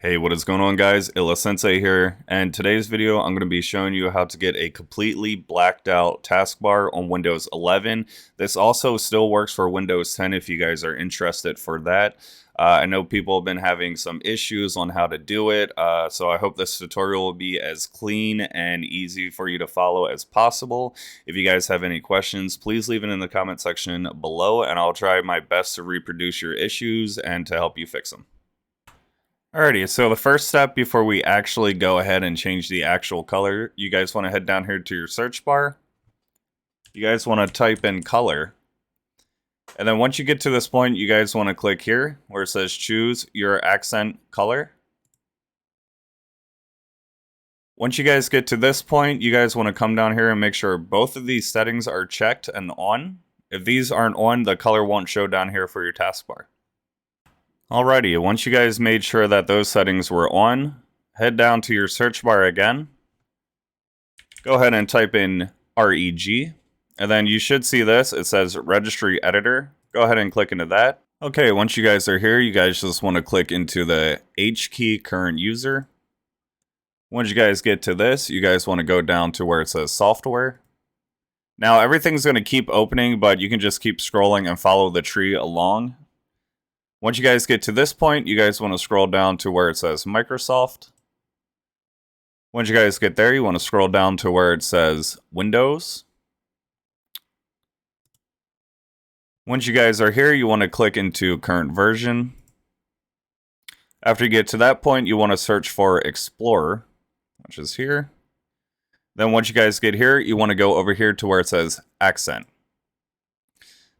Hey, what is going on, guys? Sensei here, and today's video I'm going to be showing you how to get a completely blacked out taskbar on Windows 11. This also still works for Windows 10 if you guys are interested for that. I know people have been having some issues on how to do it, so I hope this tutorial will be as clean and easy for you to follow as possible. If you guys have any questions, please leave it in the comment section below, and I'll try my best to reproduce your issues and to help you fix them. Alrighty, so the first step before we actually go ahead and change the actual color, you guys want to head down here to your search bar. You guys want to type in color. And then once you get to this point, you guys want to click here where it says choose your accent color. Once you guys get to this point, you guys want to come down here and make sure both of these settings are checked and on. If these aren't on, the color won't show down here for your taskbar. Alrighty, once you guys made sure that those settings were on, head down to your search bar again. Go ahead and type in REG, and then you should see this. It says Registry Editor. Go ahead and click into that. Okay, once you guys are here, you guys just want to click into the H key current user. Once you guys get to this, you guys want to go down to where it says software. Now everything's going to keep opening, but you can just keep scrolling and follow the tree along. Once you guys get to this point, you guys want to scroll down to where it says Microsoft. Once you guys get there, you want to scroll down to where it says Windows. Once you guys are here, you want to click into current version. After you get to that point, you want to search for Explorer, which is here. Then once you guys get here, you want to go over here to where it says Accent.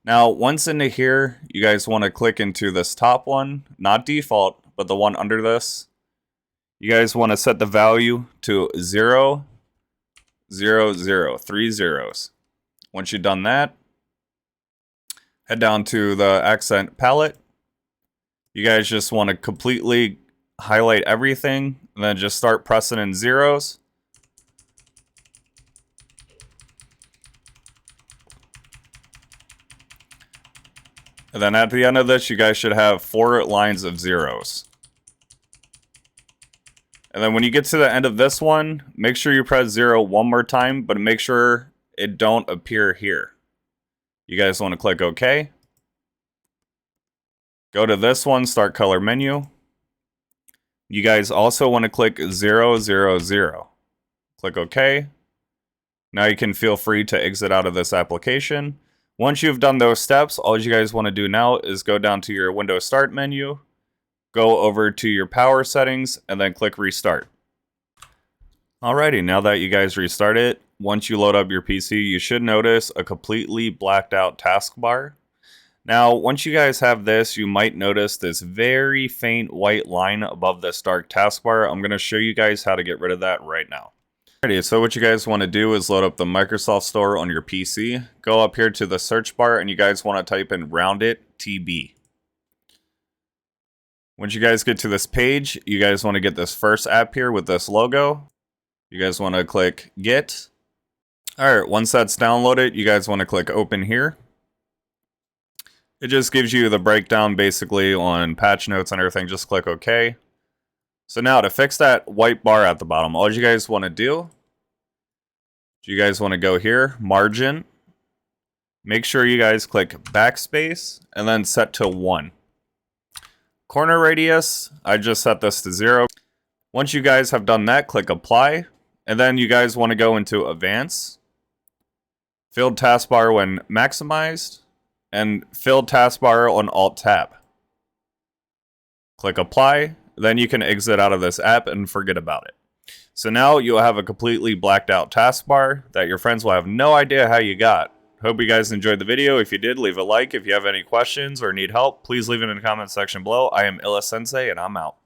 Now, once into here, you guys want to click into this top one, not default, but the one under this. You guys want to set the value to 0, 0, 0, 3 zeros. Once you've done that, head down to the accent palette. You guys just want to completely highlight everything, and then just start pressing in zeros. And then at the end of this, you guys should have 4 lines of zeros. And then when you get to the end of this one, make sure you press 0 one more time, but make sure it don't appear here. You guys want to click OK. Go to this one, Start Color Menu. You guys also want to click 0, 0, 0. Click OK. Now you can feel free to exit out of this application. Once you've done those steps, all you guys want to do now is go down to your Windows Start menu, go over to your power settings, and then click Restart. Alrighty, now that you guys restart it, once you load up your PC, you should notice a completely blacked out taskbar. Now, once you guys have this, you might notice this very faint white line above this dark taskbar. I'm going to show you guys how to get rid of that right now. Alrighty, so what you guys want to do is load up the Microsoft Store on your PC. Go up here to the search bar and you guys want to type in Roundit TB. Once you guys get to this page, you guys want to get this first app here with this logo. You guys want to click Get. Alright, once that's downloaded, you guys want to click Open here. It just gives you the breakdown basically on patch notes and everything. Just click OK. So now to fix that white bar at the bottom, all you guys want to do, you guys want to go here, Margin. Make sure you guys click Backspace and then set to 1. Corner radius, I just set this to 0. Once you guys have done that, click Apply. And then you guys want to go into Advanced, Filled Taskbar when maximized, and Filled Taskbar on Alt-Tab. Click Apply. Then you can exit out of this app and forget about it. So now you'll have a completely blacked out taskbar that your friends will have no idea how you got. Hope you guys enjoyed the video. If you did, leave a like. If you have any questions or need help, please leave it in the comment section below. I am Sensei, and I'm out.